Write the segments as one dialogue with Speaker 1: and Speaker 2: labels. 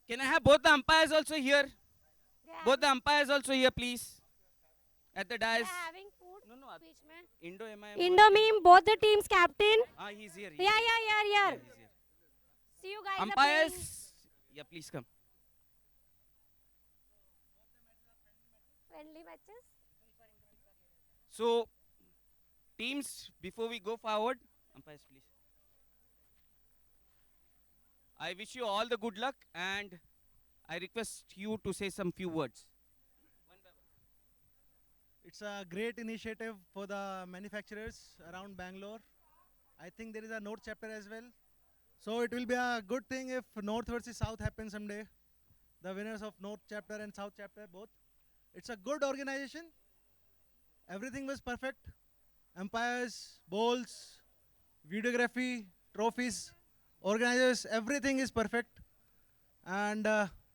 Speaker 1: Can I have both the umpires also here?
Speaker 2: They are
Speaker 1: Both the
Speaker 2: having,
Speaker 1: umpires also here, please. At the
Speaker 2: they
Speaker 1: dais.
Speaker 2: are having food.
Speaker 1: No, no.
Speaker 2: Beach mein.
Speaker 1: Indo MIM boys
Speaker 2: Indo
Speaker 1: can.
Speaker 2: meme, both the teams captain.
Speaker 1: Ah, he's here.
Speaker 2: Yeah, yeah, yeah,
Speaker 1: Yeah,
Speaker 2: yeah.
Speaker 1: he's here.
Speaker 2: See you guys are playing
Speaker 1: Umpires. Yeah, please come.
Speaker 2: friendly matches.
Speaker 1: So, teams, before we go forward, umpires, please. I wish you all the good luck and I request you to say some few words.
Speaker 3: It's a great initiative for the manufacturers around Bangalore. I think there is a North chapter as well. So it will be a good thing if North versus South happens someday. The winners of North chapter and South chapter both. It's a good organization. Everything was perfect. Umpires, bowls, videography, trophies, organizers, everything is perfect. And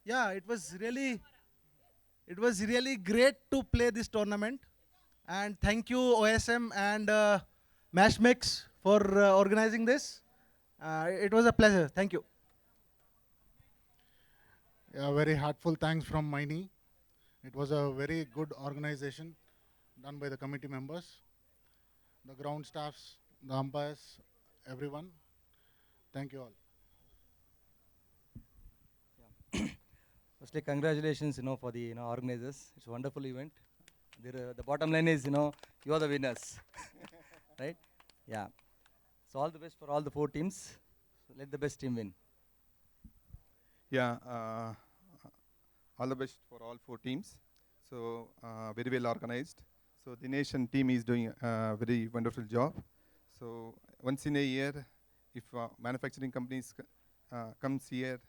Speaker 3: yeah, it was really great to play this tournament. And thank you OSM and Mashmix for organizing this. It was a pleasure. Thank you.
Speaker 4: Yeah, very heartful thanks from Maini. It was a very good organization done by the committee members, the ground staffs, the umpires, everyone. Thank you all.
Speaker 5: Firstly, congratulations, for the organizers. It's a wonderful event. The bottom line is, you are the winners, right? Yeah. So all the best for all the four teams. So let the best team win.
Speaker 6: Yeah, all the best for all four teams. So very well organized. So the nation team is doing a very wonderful job. So once in a year, if manufacturing companies comes here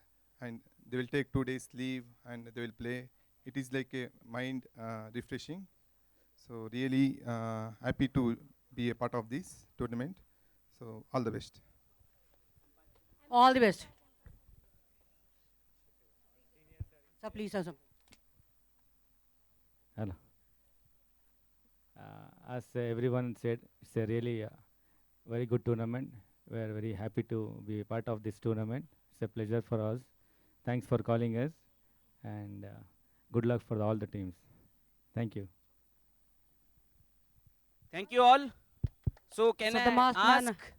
Speaker 6: and they will take 2 days leave and they will play, it is like a mind refreshing. So really happy to be a part of this tournament. So all the best.
Speaker 7: All the best. Sir, please, sir.
Speaker 8: Hello. As everyone said, it's a really very good tournament. We are very happy to be a part of this tournament. It's a pleasure for us. Thanks for calling us, and good luck for all the teams. Thank you.
Speaker 1: Thank you all. So, can
Speaker 7: So the
Speaker 1: I
Speaker 7: masked man-
Speaker 1: ask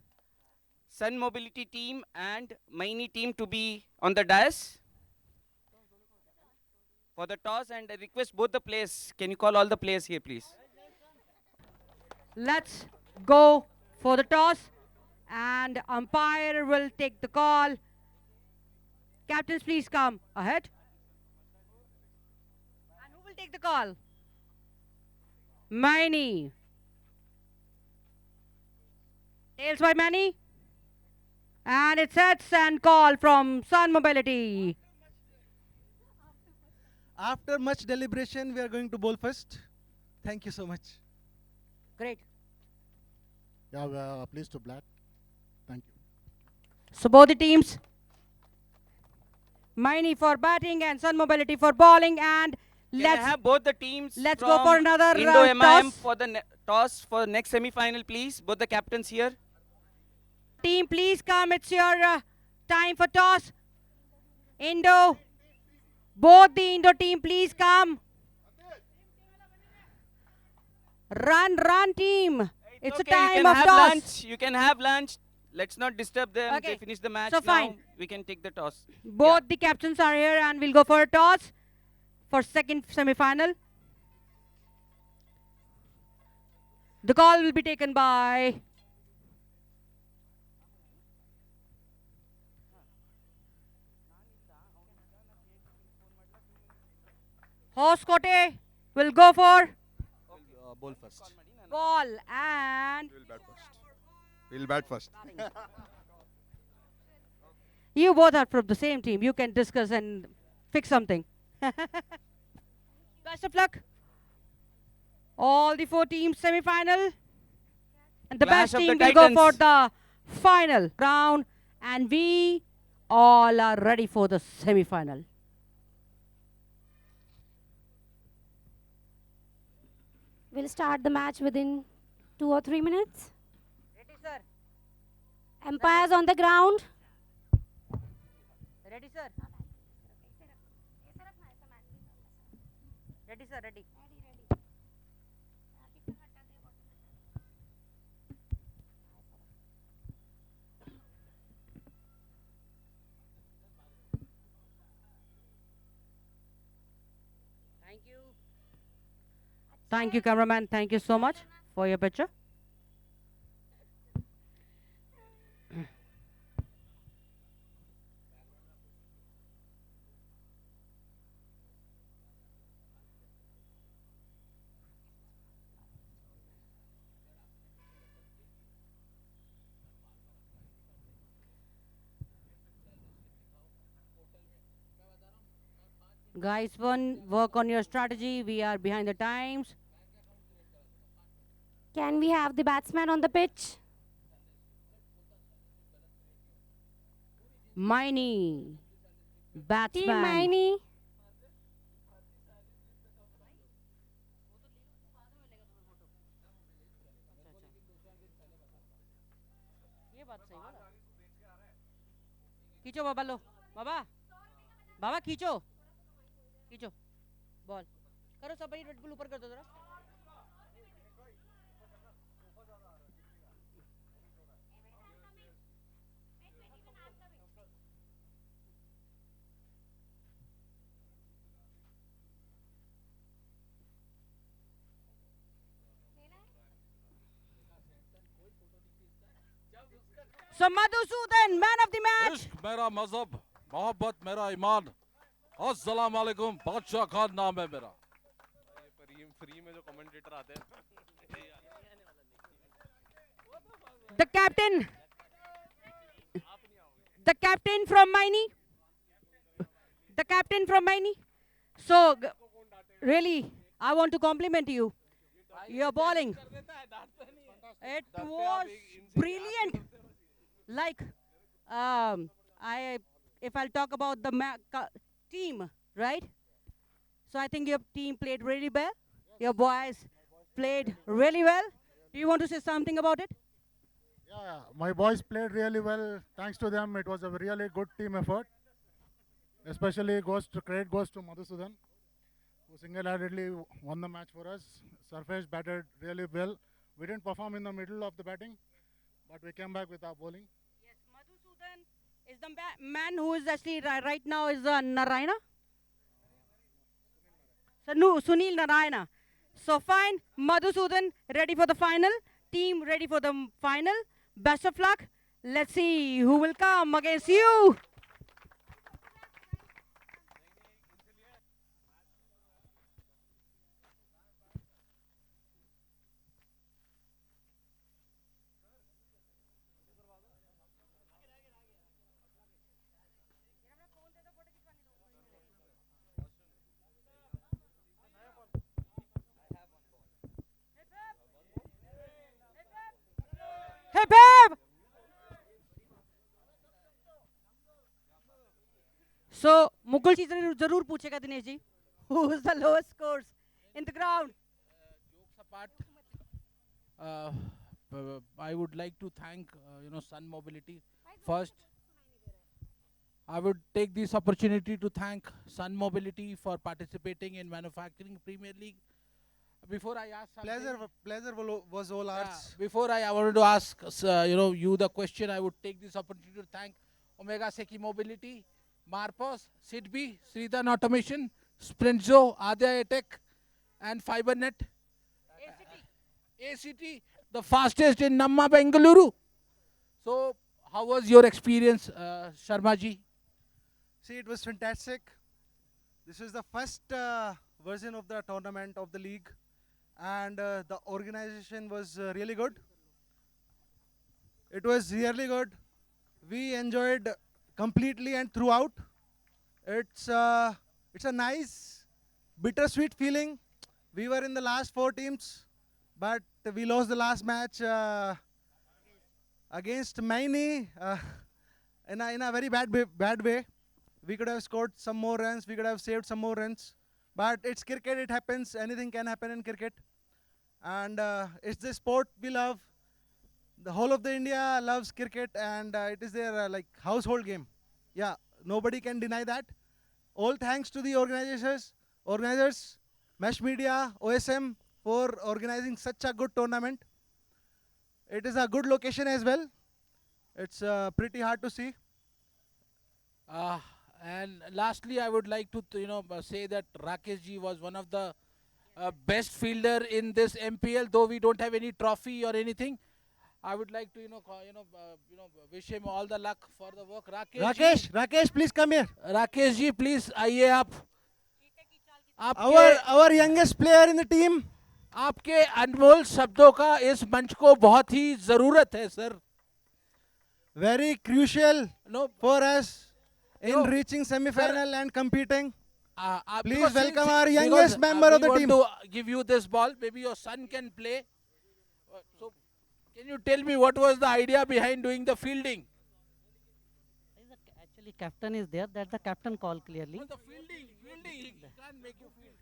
Speaker 1: Sun Mobility team and Maini team to be on the dais for the toss, and I request both the players. Can you call all the players here, please?
Speaker 7: Let's go for the toss, and umpire will take the call. Captains, please come ahead. And who will take the call? Maini. Tails by Manny. And it sets and call from Sun Mobility.
Speaker 3: After much deliberation, we are going to bowl first. Thank you so much.
Speaker 7: Great.
Speaker 4: Yeah, we are pleased to black. Thank you.
Speaker 7: So both the teams, Maini for batting and Sun Mobility for bowling, and
Speaker 1: Can I
Speaker 7: let's
Speaker 1: have both the teams?
Speaker 7: let's go
Speaker 1: from
Speaker 7: for another
Speaker 1: Indo MIM
Speaker 7: toss.
Speaker 1: for the toss for next semi-final, please. Both the captains here.
Speaker 7: Team, please come. It's your time for toss. Indo. Both the Indo team, please come. Run, team. It's a
Speaker 1: Okay, you
Speaker 7: time
Speaker 1: can
Speaker 7: of
Speaker 1: have
Speaker 7: toss.
Speaker 1: lunch. You can have lunch. Let's not disturb them. They
Speaker 7: Okay,
Speaker 1: finish the match
Speaker 7: so
Speaker 1: now.
Speaker 7: fine.
Speaker 1: We can take the toss.
Speaker 7: Both the captains are here, and we'll go for a toss for second semi-final. The call will be taken by Hoskote. Will go for
Speaker 5: Bowl first.
Speaker 7: ball, and
Speaker 6: We will bat first. We will bat first.
Speaker 7: you both are from the same team. You can discuss and fix something. Best of luck. All the four teams semi-final. And the
Speaker 1: Clash
Speaker 7: best
Speaker 1: of the
Speaker 7: team will go for
Speaker 1: Titans.
Speaker 7: the final round. And we all are ready for the semi-final.
Speaker 2: We'll start the match within 2 or 3 minutes.
Speaker 7: Ready, sir?
Speaker 2: Umpires on the ground.
Speaker 7: Ready, sir? Ready, sir, ready. Thank you. Thank you, cameraman. Thank you so much for your picture. Guys, work on your strategy. We are behind the times.
Speaker 2: Can we have the batsman on the pitch?
Speaker 7: Miney,
Speaker 2: Team
Speaker 7: batsman.
Speaker 2: Miney.
Speaker 7: खींचो बाबा लो बाबा बाबा खींचो खींचो ball करो सब red bull ऊपर कर दो जरा So Madhusudan, man of the match.
Speaker 9: इश्क मेरा मजहब मोहब्बत मेरा ईमान अस्सलाम वालेकुम बादशाह खान नाम है मेरा
Speaker 1: फ्री में जो कमेंटेटर आते हैं
Speaker 7: The captain from Miney. The captain from Miney. So really, I want to compliment you. Your bowling. It was brilliant. Like, if I'll talk about the team, right? So I think your team played really well. Your boys played really well. Do you want to say something about it?
Speaker 4: Yeah, my boys played really well. Thanks to them, it was a really good team effort. Especially credit goes to Madhusudan, who single-handedly won the match for us. Sarfash batted really well. We didn't perform in the middle of the batting, but we came back with our bowling.
Speaker 7: Yes, Madhusudan is the man who is actually right now is Narayana. So no, Sunil Narayana. So fine, Madhusudan ready for the final. Team ready for the final. Best of luck. Let's see who will come against you. Hip hip! So, Mukul ji zarur पूछेगा Dinesh ji. Who is the lowest scores in the ground?
Speaker 10: Jokes apart, I would like to thank Sun Mobility first. I would take this opportunity to thank Sun Mobility for participating in Manufacturing Premier League. Before I ask something,
Speaker 3: Pleasure was all ours.
Speaker 10: before I wanted to ask you the question, I would take this opportunity to thank Omega Seki Mobility, Marpos, Sidbi, Sridhan Automation, Sprintzo, Adya Tech, and FiberNet. ACT, the fastest in Namma Bengaluru. So, how was your experience, Sharma ji?
Speaker 3: See, it was fantastic. This is the first version of the tournament of the league, and the organization was really good. It was really good. We enjoyed completely and throughout. It's a nice, bittersweet feeling. We were in the last 4 teams, but we lost the last match against Maini in a very bad way. We could have scored some more runs. We could have saved some more runs. But it's cricket. It happens. Anything can happen in cricket. And it's the sport we love. The whole of the India loves cricket, and it is their like household game. Yeah, nobody can deny that. All thanks to the organizers Mesh Media, OSM for organizing such a good tournament. It is a good location as well. It's pretty hard to see.
Speaker 10: And lastly, I would like to say that Rakesh ji was one of the best fielder in this MPL. Though we don't have any trophy or anything, I would like to wish him all the luck for the work.
Speaker 3: Rakesh, please come here.
Speaker 10: Rakesh ji please आइए आप
Speaker 3: Our youngest player in the team.
Speaker 10: आपके अनमोल शब्दों का इस मंच को बहुत ही जरूरत है sir.
Speaker 3: Very crucial
Speaker 10: No,
Speaker 3: for us in
Speaker 10: No,
Speaker 3: reaching semi-final and competing. Please
Speaker 10: because
Speaker 3: welcome
Speaker 10: since-
Speaker 3: our
Speaker 10: because,
Speaker 3: youngest member of the
Speaker 10: we
Speaker 3: team.
Speaker 10: want to give you this ball. Maybe your son can play. So, can you tell me what was the idea behind doing the fielding?
Speaker 11: Actually, captain is there. That's the captain call clearly.
Speaker 10: No, the fielding. He can't make you field.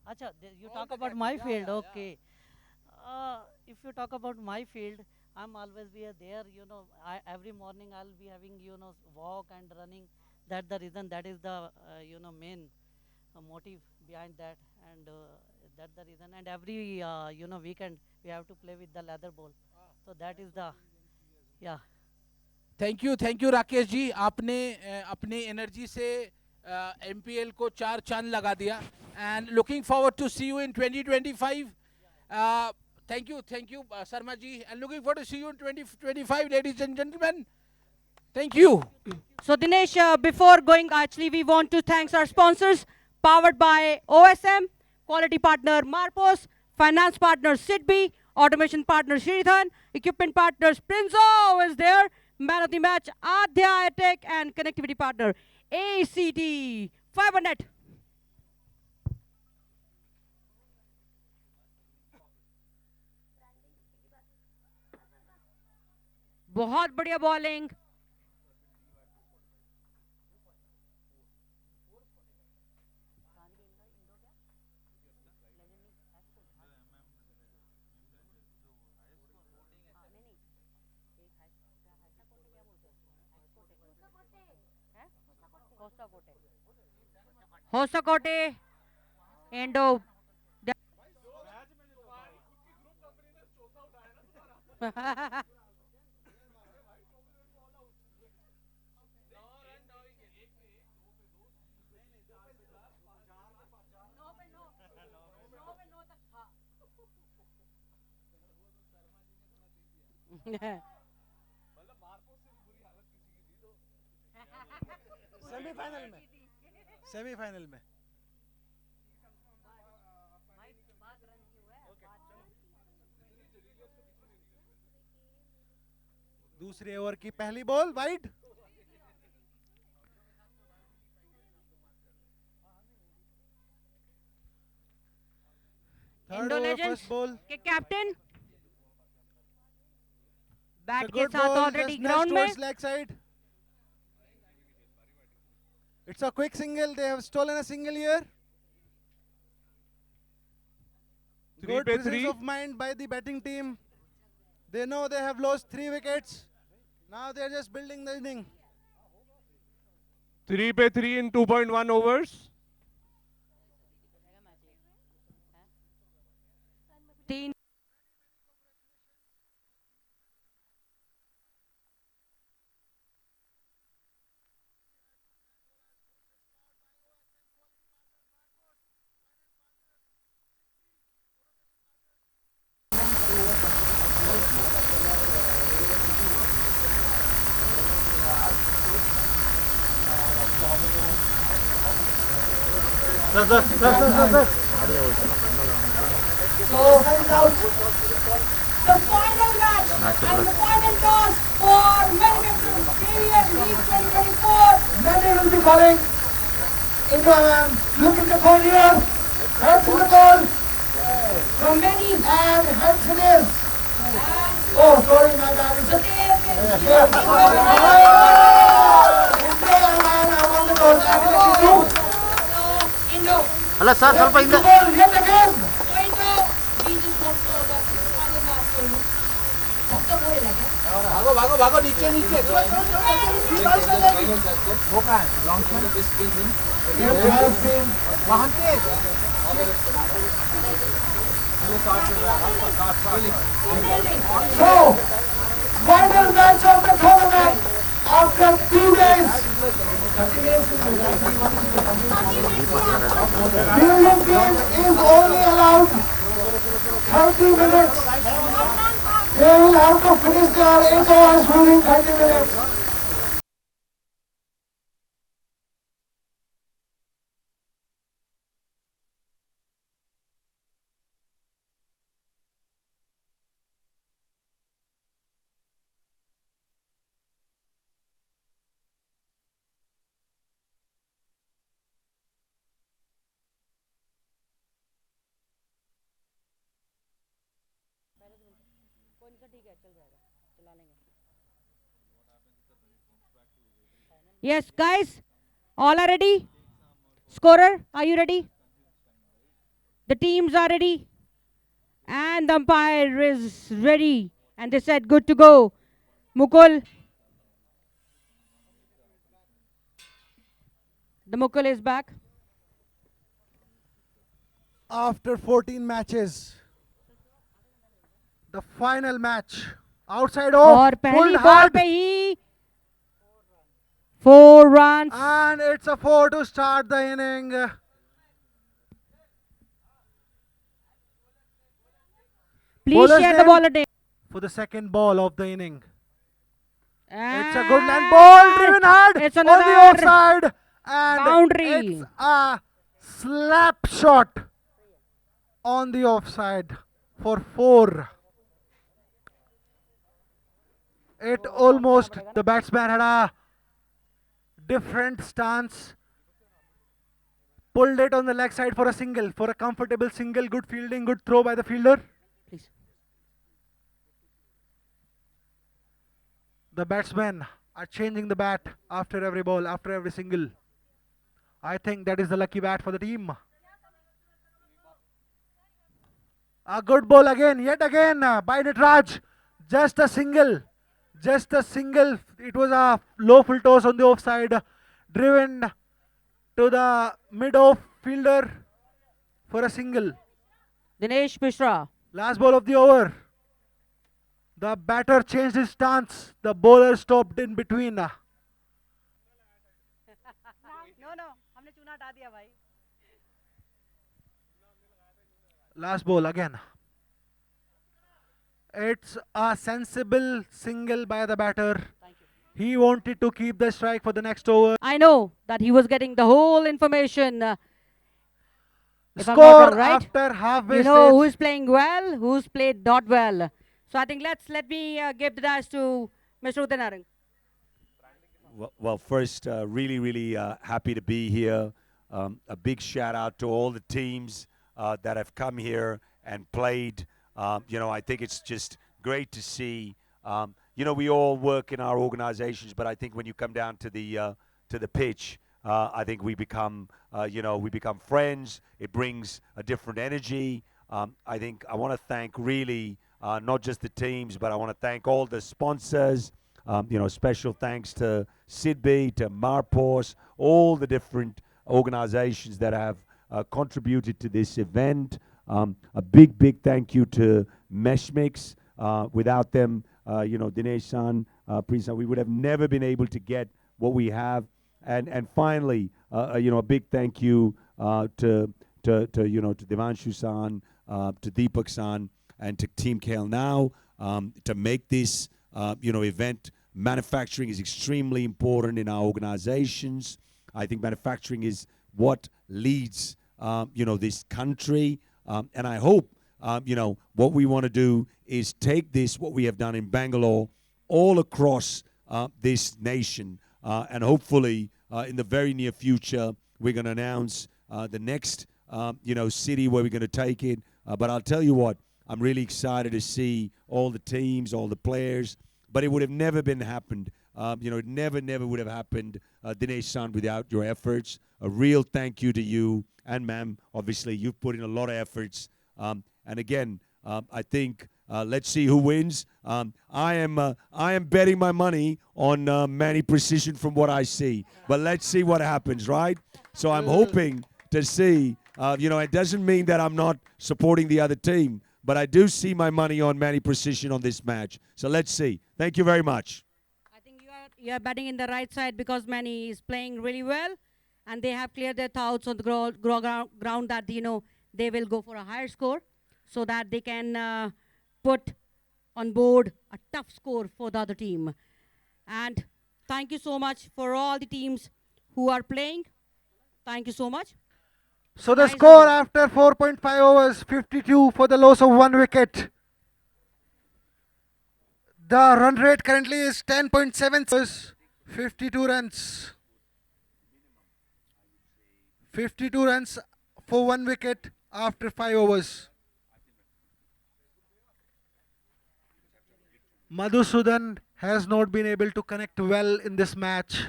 Speaker 11: Acha, you talk about my field. Okay. If you talk about my field, I'm always be there. Every morning I'll be having walk and running. That's the reason. That is the main motive behind that, and that's the reason. And every weekend we have to play with the leather ball. So that is the
Speaker 10: thank you Rakesh ji. आपने अपने energy से MPL को 4 चांद लगा दिया. And looking forward to see you in 2025. Thank you Sharma ji. And looking forward to see you in 2025, ladies and gentleman. Thank you.
Speaker 7: So Dinesh, before going, actually we want to thank our sponsors, powered by OSM, quality partner Marpos, finance partner Sidbi, automation partner Shridhan, equipment partners Prinzo is there, man of the match Adya Tech, and connectivity partner ACT FiberNet. बहुत बढ़िया bowling. Hosakote, Endo.
Speaker 3: Semifinal में दूसरे over की पहली ball wide.
Speaker 7: Indo legends
Speaker 3: ball
Speaker 7: के captain bat के
Speaker 3: good
Speaker 7: साथ
Speaker 3: ball,
Speaker 7: already
Speaker 3: just
Speaker 7: ground
Speaker 3: nudged
Speaker 7: में.
Speaker 3: towards leg side. It's a quick single. They have stolen a single here. Good presence of mind by the batting team. They know they have lost 3 wickets. Now they are just building the inning.
Speaker 12: 3 पे 3 in 2.1 overs.
Speaker 7: तीन
Speaker 13: The final match and the final toss for Manufacturing Premier League 2024. Many will be calling. Looking to call here. Hanson the ball. From many. And Hanson is. Oh, sorry, my bad. It's okay.
Speaker 11: Hello, sir. ಸ್ವಲ್ಪ ಹಿಂದೆ.
Speaker 13: Yet again. We just want to the final match for you.
Speaker 10: भागो नीचे
Speaker 13: वो कहाँ है? So, final match of the tournament after 2 days. Fielding team is only allowed 30 minutes. They will have to finish their 8 overs within 30 minutes.
Speaker 7: Yes, guys, all are ready? Scorer, are you ready? The teams are ready. And the umpire is ready. And they said, good to go. Mukul. The Mukul is back.
Speaker 3: After 14 matches, the final match. Outside
Speaker 7: और
Speaker 3: off,
Speaker 7: पहली
Speaker 3: pulled
Speaker 7: ball
Speaker 3: hard.
Speaker 7: पे ही 4 runs.
Speaker 3: And it's a 4 to start the inning.
Speaker 7: Please
Speaker 3: Bowler's
Speaker 7: share the
Speaker 3: name
Speaker 7: ball again.
Speaker 3: for the second ball of the inning.
Speaker 7: And
Speaker 3: It's a good land ball, driven hard
Speaker 7: it's
Speaker 3: on the
Speaker 7: another
Speaker 3: offside, and
Speaker 7: boundary.
Speaker 3: it's a slap shot on the offside for 4. It almost, the batsman had a different stance, pulled it on the leg side for a single, for a comfortable single, good fielding, good throw by the fielder.
Speaker 7: Please.
Speaker 3: The batsmen are changing the bat after every ball, after every single. I think that is the lucky bat for the team. A good ball again, yet again by Nitraj. Just a single. Just a single. It was a low full toss on the offside. Driven to the mid-off fielder for a single.
Speaker 7: Dinesh Mishra.
Speaker 3: Last ball of the over. The batter changed his stance. The bowler stopped in between.
Speaker 7: No, हमने चूना हटा दिया भाई.
Speaker 3: Last ball again. It's a sensible single by the batter. He wanted to keep the strike for the next over.
Speaker 7: I know that he was getting the whole information. If I'm not
Speaker 3: Score
Speaker 7: wrong, right?
Speaker 3: after halfway
Speaker 7: You know
Speaker 3: stage.
Speaker 7: who's playing well, who's played not well. So I think let me give the dash to Mr. Udanarang.
Speaker 14: Well, first, really happy to be here. A big shout out to all the teams that have come here and played. I think it's just great to see. We all work in our organizations, but I think when you come down to the pitch, I think we become friends. It brings a different energy. I think I want to thank really not just the teams, but I want to thank all the sponsors. Special thanks to Sidby, to Marpos, all the different organizations that have contributed to this event. A big thank you to Meshmix. Without them, Dinesh-san, Prince, we would have never been able to get what we have. And finally, a big thank you to Devanshu-san, to Deepak-san, and to Team KL Now to make this event. Manufacturing is extremely important in our organizations. I think manufacturing is what leads this country. And I hope what we want to do is take this, what we have done in Bangalore, all across this nation. And hopefully in the very near future, we're going to announce the next city where we're going to take it. But I'll tell you what, I'm really excited to see all the teams, all the players. But it would have never been happened. It never would have happened, Dinesh-san, without your efforts. A real thank you to you and ma'am. Obviously, you've put in a lot of efforts. And again, I think let's see who wins. I am betting my money on Manny Precision from what I see. But let's see what happens, right? So I'm hoping to see It doesn't mean that I'm not supporting the other team, but I do see my money on Manny Precision on this match. So let's see. Thank you very much.
Speaker 7: I think you are batting in the right side because Manny is playing really well, and they have cleared their thoughts on the ground that they will go for a higher score, so that they can put on board a tough score for the other team. And thank you so much for all the teams who are playing. Thank you so much.
Speaker 13: So the
Speaker 7: Nice
Speaker 13: score
Speaker 7: over.
Speaker 13: after 4.5 overs, 52 for the loss of 1 wicket. The run rate currently is 10.7 overs, 52 runs. 52 runs for 1 wicket after 5 overs. Madhusudan has not been able to connect well in this match.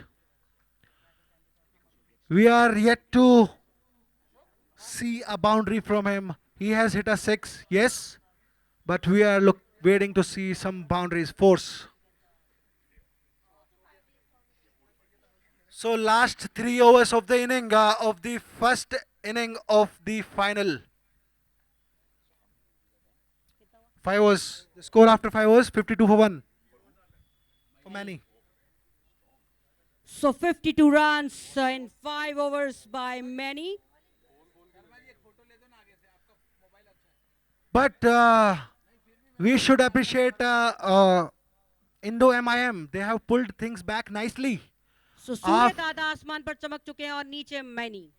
Speaker 13: We are yet to see a boundary from him. He has hit a 6, yes, but we are waiting to see some boundaries, force. So last 3 overs of the inning, of the first inning of the final. 5 overs. The score after 5 overs, 52 for 1 for Manny.
Speaker 7: So 52 runs in 5 overs by Manny.
Speaker 13: But we should appreciate Indo MIM. They have pulled things back nicely.
Speaker 7: So सूर्य दादा आसमान पर चमक चुके हैं और नीचे Manny.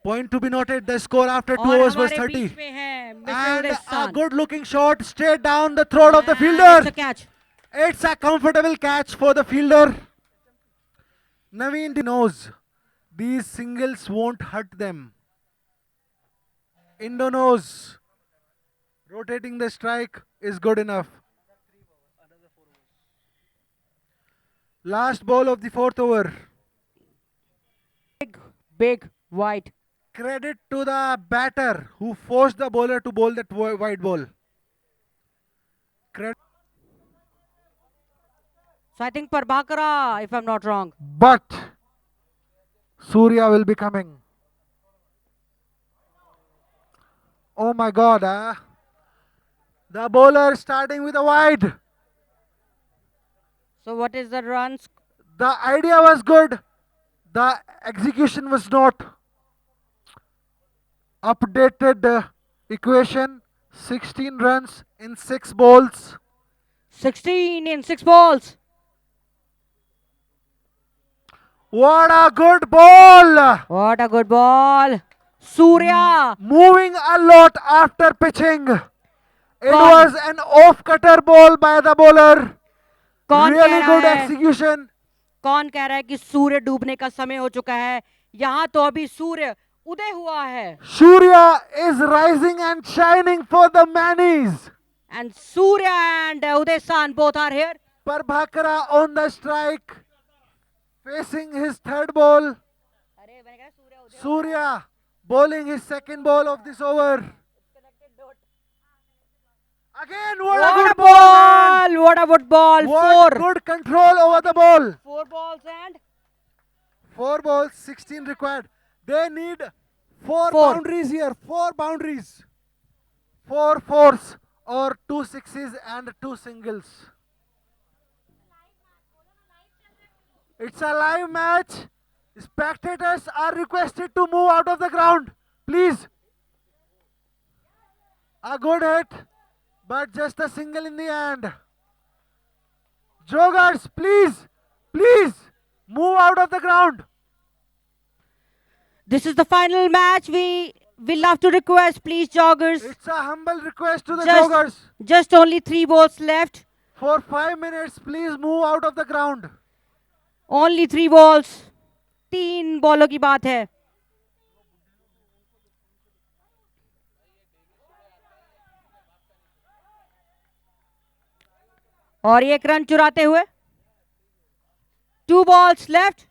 Speaker 13: Point to be noted, the score after 2
Speaker 7: और
Speaker 13: overs was
Speaker 7: हमारे
Speaker 13: 30.
Speaker 7: बीच में है Mr.
Speaker 13: And a
Speaker 7: Udesan.
Speaker 13: good looking shot straight down the throat of the
Speaker 7: It's
Speaker 13: fielder.
Speaker 7: a catch.
Speaker 13: It's a comfortable catch for the fielder. Naveen knows these singles won't hurt them. Indo knows rotating the strike is good enough. Last ball of the 4th over.
Speaker 7: Big white.
Speaker 13: Credit to the batter who forced the bowler to bowl that wide ball.
Speaker 7: So I think Prabhakara, if I'm not wrong.
Speaker 13: But Surya will be coming. Oh my God. The bowler starting with a wide.
Speaker 7: So what is the runs?
Speaker 13: The idea was good. The execution was not. Updated equation. 16 runs in 6 balls.
Speaker 7: 16 in 6 balls.
Speaker 13: What a good ball!
Speaker 7: What a good ball. Surya.
Speaker 13: Moving a lot after pitching. It
Speaker 7: Con-
Speaker 13: was an off-cutter ball by the bowler.
Speaker 7: कौन कह
Speaker 13: Really
Speaker 7: रहा
Speaker 13: good
Speaker 7: है?
Speaker 13: execution.
Speaker 7: कौन कह रहा है कि सूर्य डूबने का समय हो चुका है? यहाँ तो अभी सूर्य उदय हुआ है.
Speaker 13: Surya is rising and shining for the Mannies.
Speaker 7: And Surya and Udesan both are here.
Speaker 13: Prabhakara on the strike. Facing his 3rd ball. Surya bowling his 2nd ball of this over. Again, what a good ball, man.
Speaker 7: What a good ball.
Speaker 13: What
Speaker 7: 4.
Speaker 13: good control over the ball.
Speaker 7: 4 balls and
Speaker 13: 4 balls, 16 required. They need 4
Speaker 7: Four.
Speaker 13: boundaries here. 4 boundaries. 4 fours or 2 sixes and 2 singles. It's a live match. Spectators are requested to move out of the ground. Please. A good hit, but just a single in the end. Joggers, please, please move out of the ground.
Speaker 7: this is the final match. We love to request, please, joggers.
Speaker 13: It's a humble request to the
Speaker 7: Just-
Speaker 13: joggers.
Speaker 7: Just only 3 balls left.
Speaker 13: For 5 minutes, please move out of the ground.
Speaker 7: Only 3 balls. 3 बॉलों की बात है. और 1 run चुराते हुए. 2 balls left.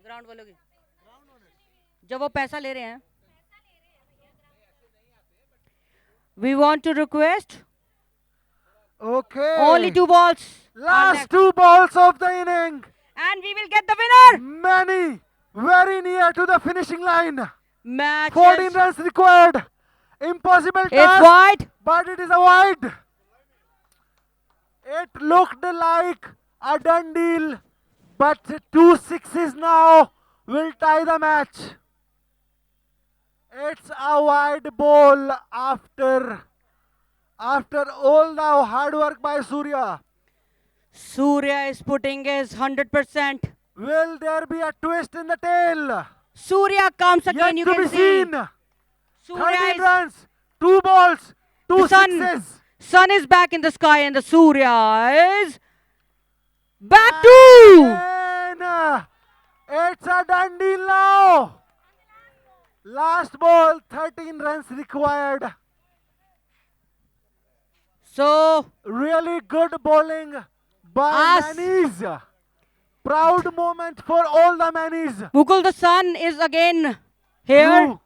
Speaker 7: Ground बोलोगे जब वो पैसा ले रहे हैं. We want to request.
Speaker 3: Okay.
Speaker 7: Only 2 balls. are
Speaker 3: Last
Speaker 7: left.
Speaker 3: 2 balls of the inning.
Speaker 7: And we will get the winner.
Speaker 3: Many very near to the finishing line.
Speaker 7: Match
Speaker 3: 14
Speaker 7: is,
Speaker 3: runs required. Impossible
Speaker 7: it's
Speaker 3: task,
Speaker 7: wide.
Speaker 3: but it is a wide. It looked like a done deal, but 2 sixes now will tie the match. It's a wide ball after all the hard work by Surya.
Speaker 7: Surya is putting his 100%.
Speaker 3: Will there be a twist in the tail?
Speaker 7: Surya comes again,
Speaker 3: Yet
Speaker 7: you
Speaker 3: to
Speaker 7: can
Speaker 3: be
Speaker 7: see.
Speaker 3: seen.
Speaker 7: Surya
Speaker 3: 13
Speaker 7: is,
Speaker 3: runs, 2 balls, 2
Speaker 7: the sun,
Speaker 3: sixes.
Speaker 7: sun is back in the sky and the Surya is back to.
Speaker 3: And it's a done deal now. Last ball, 13 runs required.
Speaker 7: So,
Speaker 3: Really good bowling by
Speaker 7: Us.
Speaker 3: Manis. Proud moment for all the Manis.
Speaker 7: Mukul the sun is again here.
Speaker 3: True.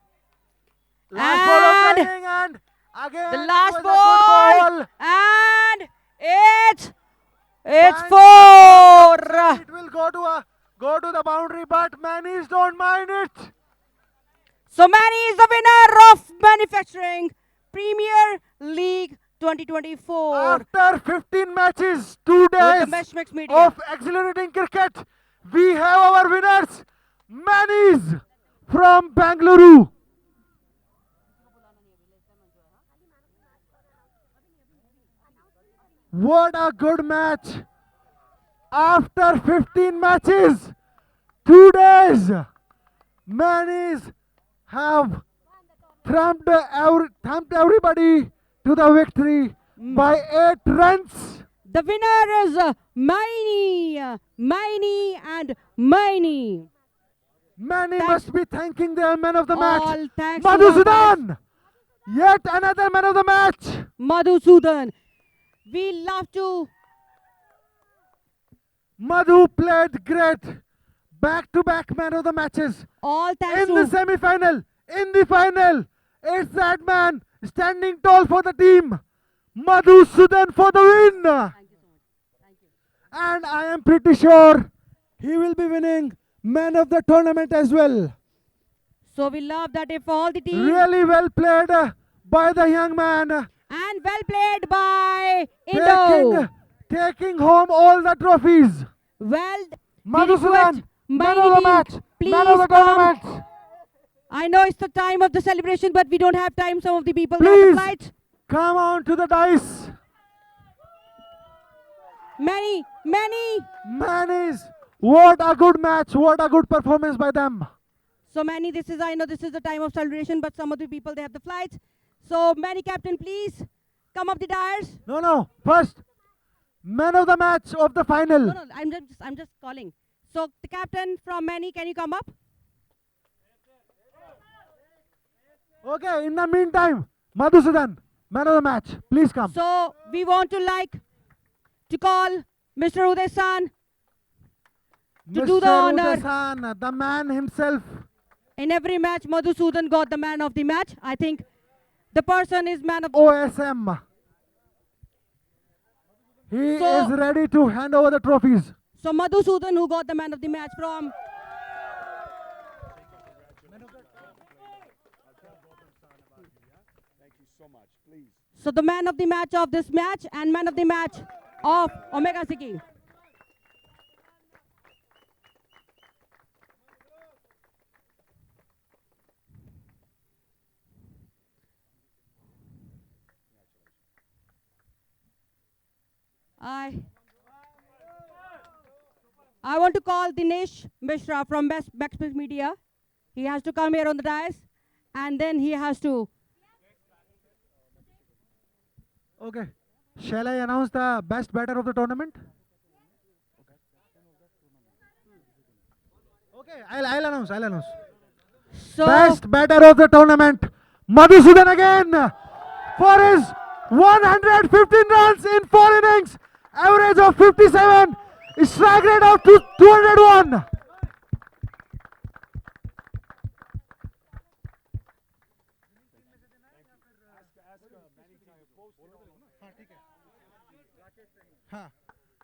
Speaker 3: Last ball of the
Speaker 7: And
Speaker 3: inning and again
Speaker 7: the
Speaker 3: it
Speaker 7: last
Speaker 3: was a
Speaker 7: ball.
Speaker 3: good ball.
Speaker 7: And it's
Speaker 3: Fine.
Speaker 7: 4.
Speaker 3: It will go to the boundary, but Manis don't mind it.
Speaker 7: So Manny is the winner of Manufacturing Premier League 2024.
Speaker 3: After 15 matches, 2
Speaker 7: With the
Speaker 3: days
Speaker 7: Mesh Mix Media.
Speaker 3: of exhilarating cricket, we have our winners, Manis from Bangalore. What a good match. After 15 matches, 2 days, Manis have thumped everybody to the victory by 8 runs.
Speaker 7: The winner is Maini and Maini.
Speaker 3: Many
Speaker 7: Thanks.
Speaker 3: must be thanking their man of the
Speaker 7: All
Speaker 3: match,
Speaker 7: thanks to
Speaker 3: Madhusudan. Yet another man of the match.
Speaker 7: Madhusudan. We love to.
Speaker 3: Madhu played great. Back-to-back man of the matches.
Speaker 7: All thanks
Speaker 3: In the
Speaker 7: to.
Speaker 3: semi-final, in the final, it's that man standing tall for the team. Madhusudan for the win. And I am pretty sure he will be winning man of the tournament as well.
Speaker 7: So we love that if all the team.
Speaker 3: Really well played by the young man.
Speaker 7: And well played by Indo.
Speaker 3: Taking home all the trophies.
Speaker 7: Well,
Speaker 3: Madhusudan, man of the
Speaker 7: Maini,
Speaker 3: match,
Speaker 7: please
Speaker 3: man of the
Speaker 7: come.
Speaker 3: tournament.
Speaker 7: I know it's the time of the celebration, but we don't have time. Some of the people have the
Speaker 3: Please
Speaker 7: flights.
Speaker 3: come on to the dice.
Speaker 7: Many.
Speaker 3: Manis, what a good match, what a good performance by them.
Speaker 7: So Manny, I know this is the time of celebration, but some of the people, they have the flights. So Manny, captain, please come up the dais.
Speaker 3: No, first, man of the match of the final.
Speaker 7: No, I'm just calling. So the captain from Manny, can you come up?
Speaker 3: Okay, in the meantime, Madhusudan, man of the match, please come.
Speaker 7: So we want to call Mr. Uday San to do the honor.
Speaker 3: Udasan, the man himself.
Speaker 7: In every match, Madhusudan got the man of the match. I think the person is man of
Speaker 3: OSM. He
Speaker 7: So-
Speaker 3: is ready to hand over the trophies.
Speaker 7: So Madhusudan, who got the man of the match from. So the man of the match of this match and man of the match of Omega Siki. I want to call Dinesh Mishra from Backspin Media. He has to come here on the dais, and then he has to.
Speaker 3: Okay. Shall I announce the best batter of the tournament? Okay, I'll announce.
Speaker 7: So
Speaker 3: Best batter of the tournament, Madhusudan again for his 115 runs in 4 innings, average of 57, strike rate of 201.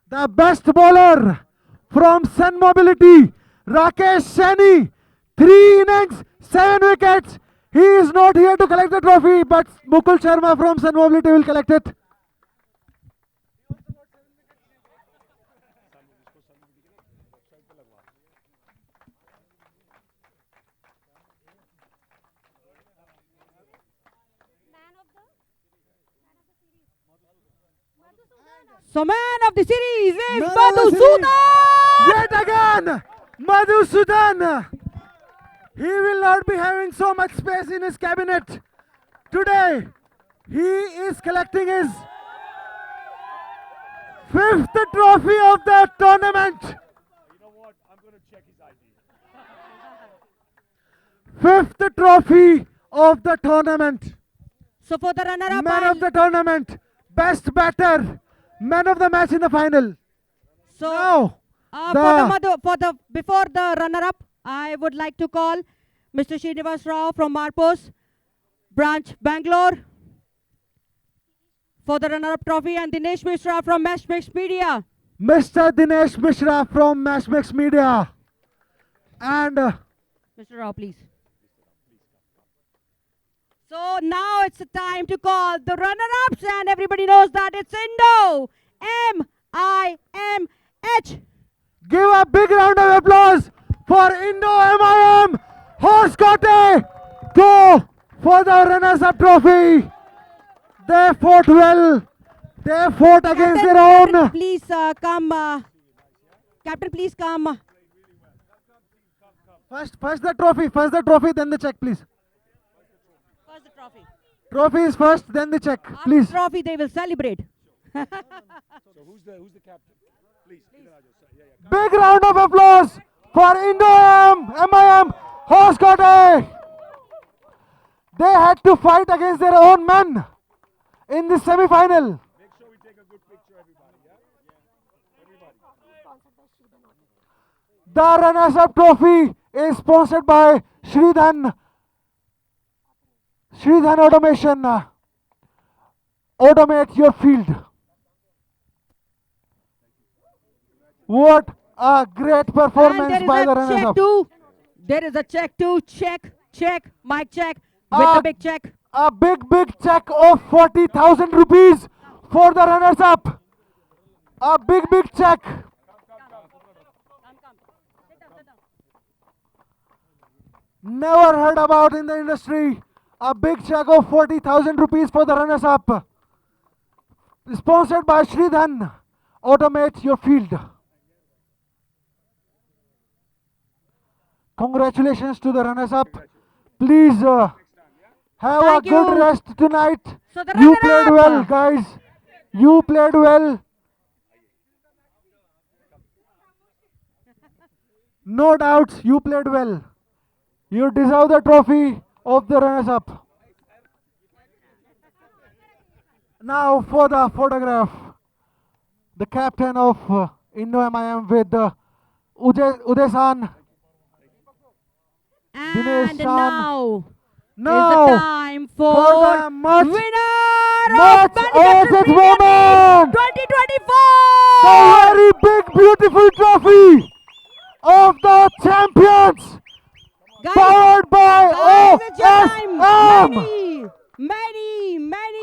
Speaker 13: The best bowler from Sun Mobility, Rakesh Saini. 3 innings, 7 wickets. He is not here to collect the trophy, but Mukul Sharma from Sun Mobility will collect it.
Speaker 7: So man of the series is
Speaker 13: Man of the series.
Speaker 7: Madhusudan!
Speaker 13: Yet again, Madhusudan. He will not be having so much space in his cabinet. Today, he is collecting his 5th trophy of the tournament.
Speaker 12: You know what? I'm going to check his ID.
Speaker 13: 5th trophy of the tournament.
Speaker 7: So for the runner-up,
Speaker 13: Man of the tournament, best batter, man of the match in the final.
Speaker 7: so
Speaker 13: Now,
Speaker 7: before the runner-up, I would like to call Mr. Srinivas Rao from Marpos, branch Bangalore, for the runner-up trophy, and Dinesh Mishra from Matchmix Media.
Speaker 13: Mr. Dinesh Mishra from Matchmix Media. And
Speaker 7: Mr. Rao, please. So now it's the time to call the runner-ups, and everybody knows that it's Indo MIMH.
Speaker 13: give a big round of applause for Indo MIM Hoskote go for the runners-up trophy. They fought well. They fought against their
Speaker 7: Captain,
Speaker 13: own.
Speaker 7: please come. Captain, please come.
Speaker 13: First the trophy, then the check, please.
Speaker 7: First the trophy.
Speaker 13: Trophy is first, then the check,
Speaker 7: After
Speaker 13: please.
Speaker 7: trophy, they will celebrate.
Speaker 12: So who's the captain? Please.
Speaker 13: Big round of applause for Indo MIM Hoskote. They had to fight against their own men in the semi-final.
Speaker 12: Make sure we take a good picture, everybody. Yeah? Everybody.
Speaker 13: The runners-up trophy is sponsored by Shridhan Automation. Automate your field. What a great
Speaker 7: And
Speaker 13: performance by the
Speaker 7: there is a check
Speaker 13: runners-up.
Speaker 7: too. There is a check too. Check. Mic check. With
Speaker 13: Ah.
Speaker 7: a big check.
Speaker 13: A big check of 40,000 rupees for the runners-up. A big check. Never heard about in the industry. A big check of 40,000 rupees for the runners-up. Sponsored by Shridhan. Automate your field. Congratulations to the runners-up. Please have
Speaker 7: Thank
Speaker 13: a good
Speaker 7: you.
Speaker 13: rest tonight.
Speaker 7: So the
Speaker 13: You played
Speaker 7: runner-up.
Speaker 13: well, guys. You played well. No doubts, you played well. You deserve the trophy of the runners-up. Now for the photograph. The captain of Indo MIM with Uday-san. Dinesh
Speaker 7: And
Speaker 13: san.
Speaker 7: now
Speaker 13: Now
Speaker 7: is the time for
Speaker 13: the match
Speaker 7: winner of
Speaker 13: OSS
Speaker 7: Manufacturing
Speaker 13: Women.
Speaker 7: 2024.
Speaker 13: The very big, beautiful trophy of the champions.
Speaker 7: Guys,
Speaker 13: Powered by
Speaker 7: guys, it's your time.
Speaker 13: OSM.
Speaker 7: Many.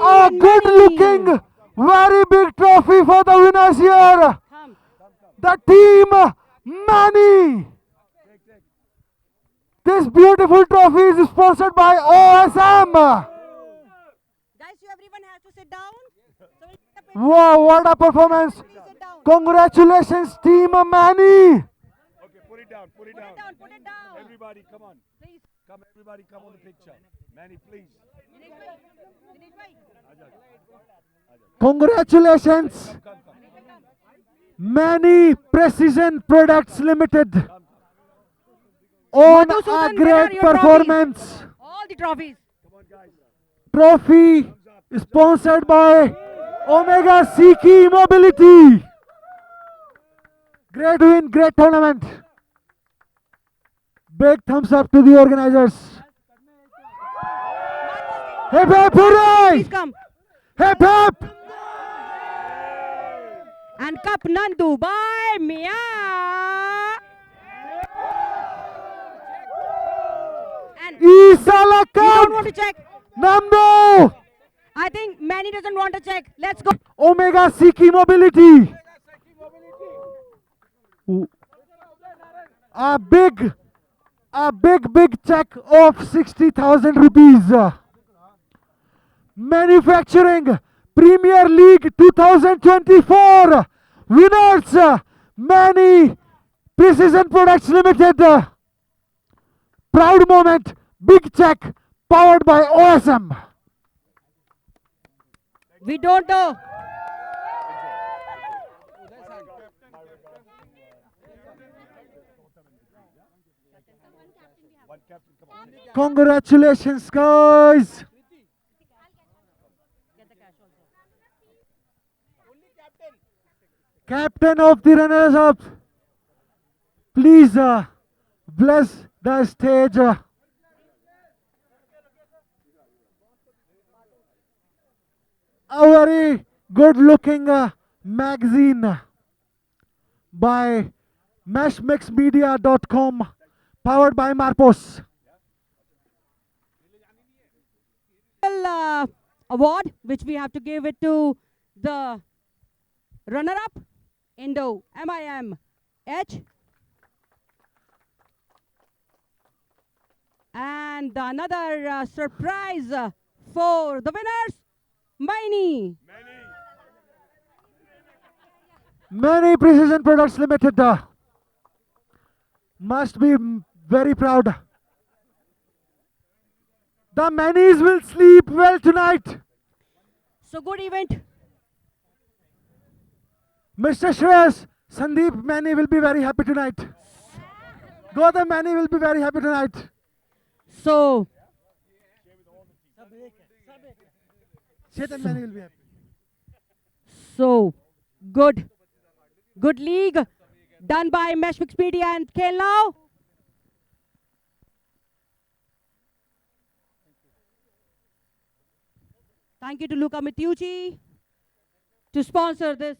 Speaker 13: A
Speaker 7: and
Speaker 13: good
Speaker 7: many.
Speaker 13: looking, very big trophy for the winners here.
Speaker 7: Come.
Speaker 13: The team Mani. This beautiful trophy is sponsored by OSM.
Speaker 7: Guys, everyone has to sit down. So we'll take a picture.
Speaker 13: Wow, what a performance.
Speaker 7: Please sit down.
Speaker 13: Congratulations, team Mani.
Speaker 12: Okay, put it down.
Speaker 7: Put it down.
Speaker 12: Everybody, come on.
Speaker 7: Please.
Speaker 12: Everybody come on the picture. Manny, please.
Speaker 7: Dinesh bhai.
Speaker 13: Congratulations, Mani Precision Products Limited, on
Speaker 7: Madhusudan,
Speaker 13: a
Speaker 7: where are
Speaker 13: great
Speaker 7: your
Speaker 13: performance.
Speaker 7: All the trophies.
Speaker 13: Trophy sponsored by Omega Seeki Mobility. Great win, great tournament. Big thumbs up to the organizers. Hip hip hooray!
Speaker 7: Please come.
Speaker 13: Hip hip!
Speaker 7: And Cup Nandu by Mia. And
Speaker 13: Isala
Speaker 7: you don't
Speaker 13: Cup
Speaker 7: want to check.
Speaker 13: Namdo.
Speaker 7: I think Manny doesn't want to check. Let's go.
Speaker 13: Omega Siki Mobility. A big check of 60,000 rupees. Manufacturing Premier League 2024 winners Manny Precision Products Limited. Proud moment, big check powered by OSM.
Speaker 7: We don't know.
Speaker 13: Congratulations, guys. Captain of the runners-up, please bless the stage. A very good-looking magazine by mashmixmedia.com, powered by Marpos.
Speaker 7: Award, which we have to give it to the runner-up, Indo MIM H. And another surprise for the winners, Maini.
Speaker 13: Manny Precision Products Limited must be very proud. The Mannies will sleep well tonight.
Speaker 7: So good event.
Speaker 13: Mr. Shreyas, Sandeep Manny will be very happy tonight. Gautam Manny will be very happy tonight.
Speaker 7: So
Speaker 13: Chetan Manny will be happy.
Speaker 7: So good league done by Mashmix Media and Khel Now. Thank you to Luca Mitiucci to sponsor this